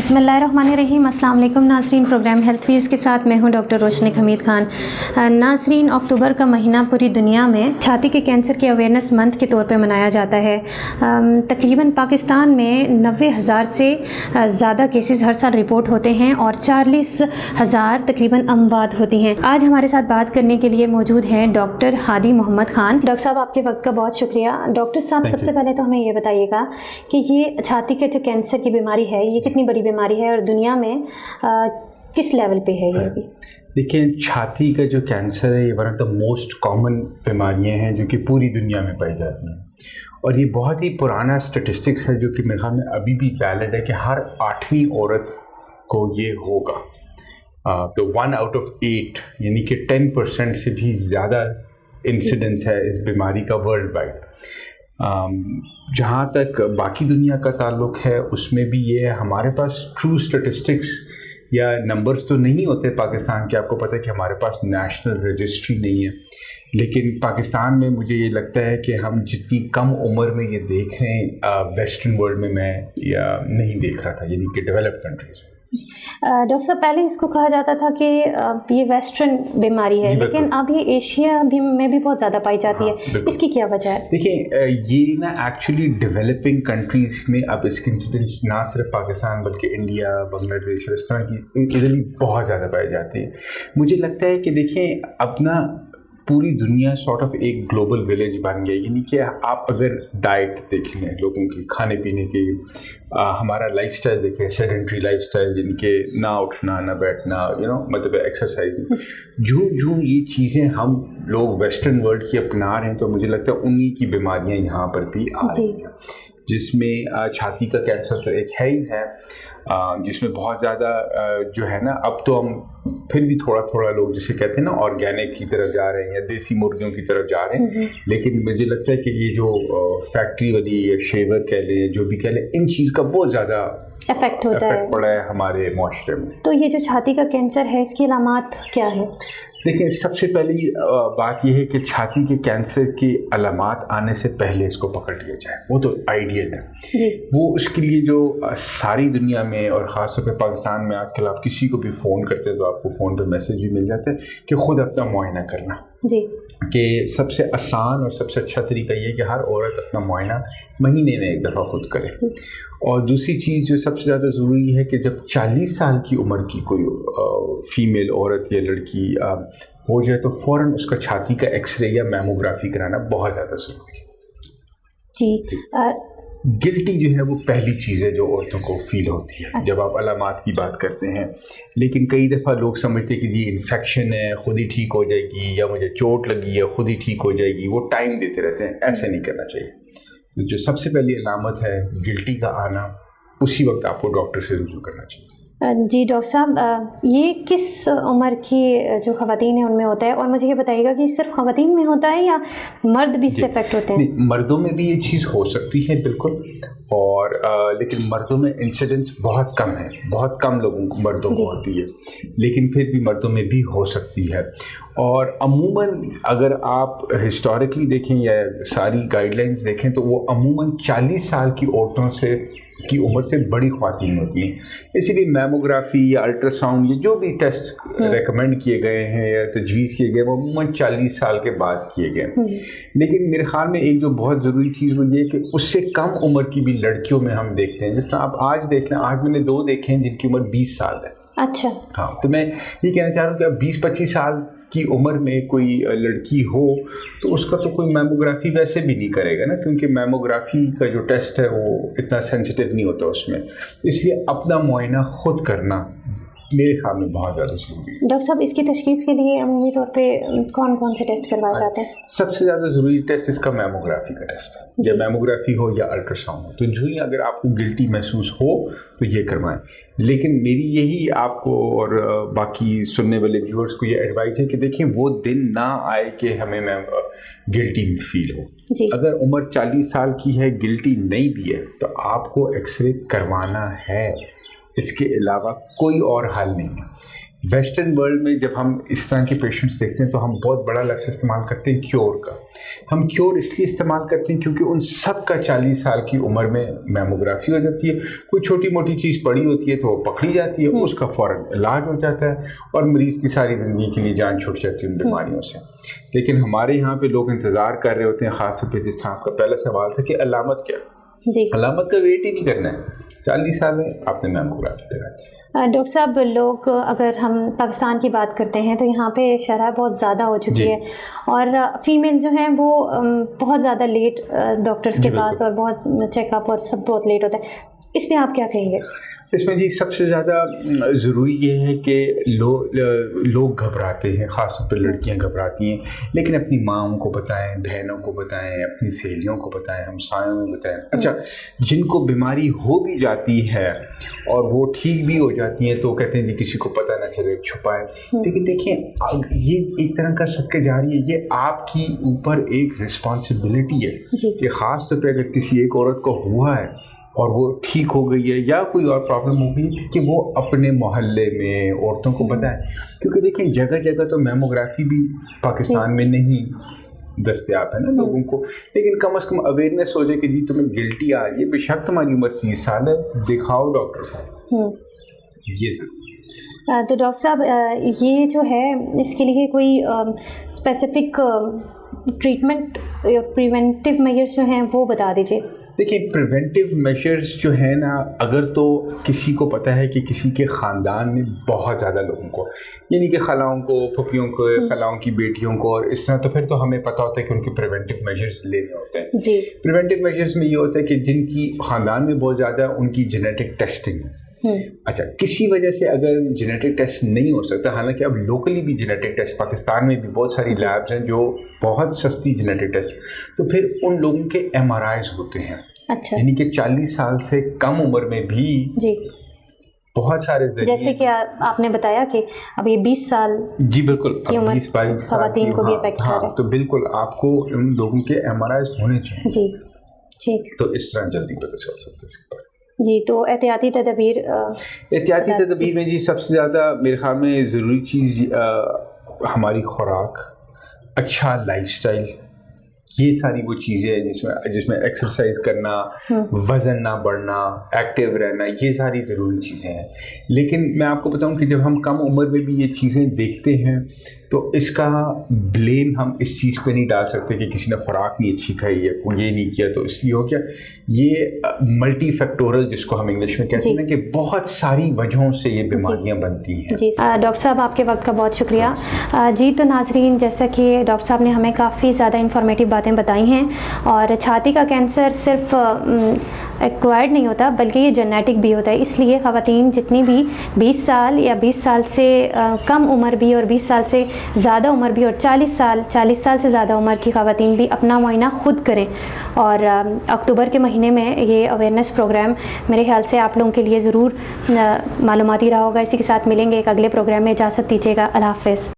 बिस्मिल्लाहिर्रहमानिर्रहीम। अस्सलाम वालेकुम नाज़रीन, प्रोग्राम हेल्थ व्यूज़ के साथ मैं हूं डॉक्टर रोशनी हमीद खान। नाज़रीन, अक्टूबर का महीना पूरी दुनिया में छाती के कैंसर के अवेयरनेस मंथ के तौर पे मनाया जाता है। तकरीबन पाकिस्तान में 90,000 से ज़्यादा केसेस हर साल रिपोर्ट होते हैं और 40,000 तकरीबन अमवात होती हैं। आज हमारे साथ बात करने के लिए मौजूद हैं डॉक्टर हादी मोहम्मद खान। डॉक्टर साहब, आपके वक्त का बहुत शुक्रिया। डॉक्टर साहब, सबसे पहले तो हमें ये बताइएगा कि ये छाती के जो कैंसर की बीमारी है, ये कितनी बड़ी बीमारी है और दुनिया में किस लेवल पे है ये अभी? देखिए, छाती का जो कैंसर है ये one of the most common बीमारियां हैं जो कि पूरी दुनिया में पाई जाती हैं, और ये बहुत ही पुराना स्टेटिस्टिक्स है जो कि मेरे ख्याल में अभी भी वैलिड है कि हर 8वीं औरत को ये होगा। तो 1 out of 8 यानी कि 10% से भी ज़्यादा इंसिडेंस है इस बीमारी का वर्ल्ड वाइड। जहाँ तक बाकी दुनिया का ताल्लुक़ है उसमें भी ये है, हमारे पास ट्रू स्टेटिस्टिक्स या नंबर्स तो नहीं होते पाकिस्तान के। आपको पता है कि हमारे पास नेशनल रजिस्ट्री नहीं है, लेकिन पाकिस्तान में मुझे ये लगता है कि हम जितनी कम उम्र में ये देख रहे हैं वेस्टर्न वर्ल्ड में मैं या नहीं देख रहा था, यानी कि डेवलप्ड कंट्रीज़ में। डॉक्टर साहब, पहले इसको कहा जाता था कि ये वेस्टर्न बीमारी है, लेकिन अब ये एशिया भी में भी बहुत ज़्यादा पाई जाती है। इसकी क्या वजह है? देखिए, ये ना एक्चुअली डेवलपिंग कंट्रीज़ में अब इसकी इंसिडेंस ना सिर्फ पाकिस्तान बल्कि इंडिया, बांग्लादेश और इस तरह की इधर बहुत ज़्यादा पाई जाती है। मुझे लगता है कि देखिए, अब ना पूरी दुनिया सॉर्ट ऑफ एक ग्लोबल विलेज बन गया। यानी कि आप अगर डाइट देख लें, लोगों की खाने पीने की, हमारा लाइफस्टाइल देखें, सेडेंट्री लाइफस्टाइल, यानी कि ना उठना ना बैठना, मतलब एक्सरसाइज, जो ये चीज़ें हम लोग वेस्टर्न वर्ल्ड की अपना रहे हैं, तो मुझे लगता है उन्हीं की बीमारियां यहाँ पर भी आ रही हैं, जिसमें छाती का कैंसर तो एक है ही है, जिसमें बहुत ज़्यादा जो है ना, अब तो हम फिर भी थोड़ा थोड़ा लोग जिसे कहते हैं ना ऑर्गेनिक की तरफ जा रहे हैं या देसी मुर्गियों की तरफ जा रहे हैं, लेकिन मुझे लगता है कि ये जो फैक्ट्री वाली या शेवर कह लें, जो भी कह लें, इन चीज़ का बहुत ज़्यादा इफेक्ट पड़ा है हमारे माशरे में। तो ये जो छाती का कैंसर है, इसकी अलामात क्या है? देखिए, सबसे पहली बात यह है कि छाती के कैंसर की अलामात आने से पहले इसको पकड़ लिया जाए, वो तो आइडियल है जी। वो उसके लिए जो सारी दुनिया में और ख़ासतौर पे पाकिस्तान में आजकल आप किसी को भी फ़ोन करते हैं तो आपको फ़ोन पे मैसेज भी मिल जाता है कि ख़ुद अपना मुआयना करना जी, कि सबसे आसान और सबसे अच्छा तरीका ये है कि हर औरत अपना मुआयना महीने में एक दफ़ा खुद करे। और दूसरी चीज़ जो सबसे ज़्यादा ज़रूरी है कि जब 40 साल की उम्र की कोई फीमेल औरत या लड़की हो जाए तो फ़ौरन उसका छाती का एक्सरे या मैमोग्राफी कराना बहुत ज़्यादा ज़रूरी है जी। गिल्टी जो है वो पहली चीज़ है जो औरतों को फील होती है जब आप अलामात की बात करते हैं, लेकिन कई दफ़ा लोग समझते हैं कि जी इन्फेक्शन है, खुद ही ठीक हो जाएगी, या मुझे चोट लगी है, खुद ही ठीक हो जाएगी, वो टाइम देते रहते हैं। ऐसा नहीं करना चाहिए। जो सबसे पहली अलामत है गिल्टी का आना, उसी वक्त आपको डॉक्टर से रुजू करना चाहिए। जी डॉक्टर साहब, ये किस उम्र की जो ख़वातीन हैं उनमें होता है, और मुझे ये बताइएगा कि सिर्फ ख़वातीन में होता है या मर्द भी इससे इफेक्ट होते हैं? मर्दों में भी ये चीज़ हो सकती है बिल्कुल, और लेकिन मर्दों में इंसिडेंस बहुत कम है, बहुत कम लोगों को मर्दों को होती है, लेकिन फिर भी मर्दों में भी हो सकती है। और अमूमन अगर आप हिस्टोरिकली देखें या सारी गाइडलाइंस देखें तो वो अमूमन 40 साल की औरतों की उम्र से बड़ी ख्वातीन होती हैं। इसीलिए मैमोग्राफी या अल्ट्रासाउंड ये जो भी टेस्ट रेकमेंड किए गए हैं या तजवीज़ किए गए वो अमूमन 40 साल के बाद किए गए। लेकिन मेरे ख्याल में एक जो बहुत ज़रूरी चीज़ वो ये कि उससे कम उम्र की भी लड़कियों में हम देखते हैं। जिस तरह आप आज देख लें, आज मैंने 2 देखे हैं जिनकी उम्र 20 साल है। अच्छा, हाँ, तो मैं ये कहना चाह रहा हूँ कि अब 20-25 साल की उम्र में कोई लड़की हो तो उसका तो कोई मैमोग्राफी वैसे भी नहीं करेगा ना, क्योंकि मैमोग्राफी का जो टेस्ट है वो इतना सेंसिटिव नहीं होता उसमें, इसलिए अपना मुआयना खुद करना मेरे ख्याल में बहुत ज़्यादा ज़रूरी है। डॉक्टर साहब, इसकी तशखीस के लिए अमूमी तौर पे कौन कौन से टेस्ट करवाए जाते हैं? सबसे ज़्यादा ज़रूरी टेस्ट इसका मैमोग्राफी का टेस्ट है, या मैमोग्राफी हो या अल्ट्रासाउंड हो। तो जो ही अगर आपको गिल्टी महसूस हो तो ये करवाएं। लेकिन मेरी यही आपको और बाकी सुनने वाले व्यूअर्स को ये एडवाइस है कि देखिए, वो दिन ना आए कि हमें गिल्टी फील हो। अगर उम्र 40 साल की है, गिल्टी नहीं भी है, तो आपको एक्सरे करवाना है, इसके अलावा कोई और हल नहीं है। ویسٹرن ورلڈ میں جب ہم اس طرح کے پیشنٹس دیکھتے ہیں تو ہم بہت بڑا لفظ استعمال کرتے ہیں کیور کا. ہم کیور اس لیے استعمال کرتے ہیں کیونکہ ان سب کا 40 سال کی عمر میں میموگرافی ہو جاتی ہے, کوئی چھوٹی موٹی چیز پڑی ہوتی ہے تو وہ پکڑی جاتی ہے, اس کا فوراً علاج ہو جاتا ہے اور مریض کی ساری زندگی کے لیے جان چھوٹ جاتی ہے ان بیماریوں سے. لیکن ہمارے یہاں پہ لوگ انتظار کر رہے ہوتے ہیں, خاص طور پہ جس طرح آپ کا پہلا سوال تھا کہ علامت کیا, علامت کا ویٹ ہی نہیں کرنا ہے, 40 سال میں آپ نے میموگرافی کرا. ڈاکٹر صاحب, لوگ اگر ہم پاکستان کی بات کرتے ہیں تو یہاں پہ شرح بہت زیادہ ہو چکی ہے اور فیمیل جو ہیں وہ بہت زیادہ لیٹ ڈاکٹرز کے پاس اور بہت چیک اپ اور سب بہت لیٹ ہوتا ہے, اس پہ آپ کیا کہیں گے؟ اس میں جی سب سے زیادہ ضروری یہ ہے کہ لوگ گھبراتے ہیں, خاص طور پہ لڑکیاں گھبراتی ہیں, لیکن اپنی ماؤں کو بتائیں, بہنوں کو بتائیں, اپنی سہیلیوں کو بتائیں, ہمسایوں کو بتائیں. اچھا, جن کو بیماری ہو بھی جاتی ہے اور وہ ٹھیک بھی ہو جاتی ہیں تو کہتے ہیں جی کسی کو پتہ نہ چلے, چھپائے. لیکن دیکھیں یہ ایک طرح کا صدقہ جاری ہے, یہ آپ کی اوپر ایک رسپانسبلٹی ہے کہ خاص طور پہ اگر کسی ایک عورت کو ہوا ہے اور وہ ٹھیک ہو گئی ہے یا کوئی اور پرابلم ہو گئی کہ وہ اپنے محلے میں عورتوں کو بتائیں. کیونکہ دیکھیں جگہ جگہ تو میموگرافی بھی پاکستان میں نہیں دستیاب ہے نا لوگوں کو, لیکن کم از کم اویئرنیس ہو جائے کہ جی تمہیں گلٹی آ رہی ہے, بے شک تمہاری عمر 30 سال ہے, دکھاؤ ڈاکٹر صاحب. یہ سر تو ڈاکٹر صاحب یہ جو ہے اس کے لیے کوئی اسپیسیفک ٹریٹمنٹ یا پریونٹیو میجرس جو ہیں وہ بتا دیجیے. دیکھیں پریونٹیو میجرز جو ہیں نا, اگر تو کسی کو پتہ ہے کہ کسی کے خاندان میں بہت زیادہ لوگوں کو, یعنی کہ خلاؤں کو, پھپھیوں کو, خلاؤں کی بیٹیوں کو اور اس طرح, تو پھر تو ہمیں پتہ ہوتا ہے کہ ان کے پریونٹیو میجرز لینے ہوتے ہیں. جی, پریونٹیو میجرز میں یہ ہوتا ہے کہ جن کی خاندان میں بہت زیادہ ہے ان کی جینیٹک ٹیسٹنگ. اچھا, کسی وجہ سے اگر جینیٹک ٹیسٹ نہیں ہو سکتا, حالانکہ اب لوکلی بھی جینیٹک ٹیسٹ پاکستان میں بھی بہت ساری لیبز ہیں جو بہت سستی جینیٹک ٹیسٹ, تو پھر ان لوگوں کے MRIs ہوتے ہیں. اچھا, یعنی کہ 40 سال سے کم عمر میں بھی بہت سارے ذریعے, جیسے کہ آپ نے بتایا کہ اب یہ 20 سال جی بالکل 20-22 خواتین کو بھی افیکٹ کر رہا ہے, تو بالکل آپ کو ان لوگوں کے MRIs ہونے چاہیے. جی ٹھیک, تو اس طرح جلدی پتہ چل سکتا ہے اس کے بارے میں. جی, تو احتیاطی تدابیر میں جی سب سے زیادہ میرے خیال میں ضروری چیز ہماری خوراک, اچھا لائف سٹائل, یہ ساری وہ چیزیں ہیں جس میں ایکسرسائز کرنا, وزن نہ بڑھنا, ایکٹیو رہنا, یہ ساری ضروری چیزیں ہیں. لیکن میں آپ کو بتاؤں کہ جب ہم کم عمر میں بھی یہ چیزیں دیکھتے ہیں تو اس کا بلیم ہم اس چیز پہ نہیں ڈال سکتے کہ کسی نے خوراک نہیں اچھی کھائی ہے, یہ نہیں کیا تو اس لیے ہو گیا. یہ ملٹی فیکٹورل جس کو ہم انگلش میں کہتے ہیں کہ بہت ساری وجہوں سے یہ بیماریاں بنتی ہیں. جی ڈاکٹر صاحب, آپ کے وقت کا بہت شکریہ. جی, تو ناظرین, جیسا کہ ڈاکٹر صاحب نے ہمیں کافی زیادہ انفارمیٹیو باتیں بتائی ہیں, اور چھاتی کا کینسر صرف ایکوائرڈ نہیں ہوتا بلکہ یہ جینیٹک بھی ہوتا ہے. اس لیے خواتین جتنی بھی 20 سال یا 20 سال سے کم عمر بھی اور 20 سال سے زیادہ عمر بھی اور 40 سال سے زیادہ عمر کی خواتین بھی اپنا معائنہ خود کریں. اور اکتوبر کے مہینے میں یہ اویئرنیس پروگرام میرے خیال سے آپ لوگوں کے لیے ضرور معلوماتی رہا ہوگا. اسی کے ساتھ ملیں گے ایک اگلے پروگرام میں, اجازت دیجیے گا, اللہ حافظ.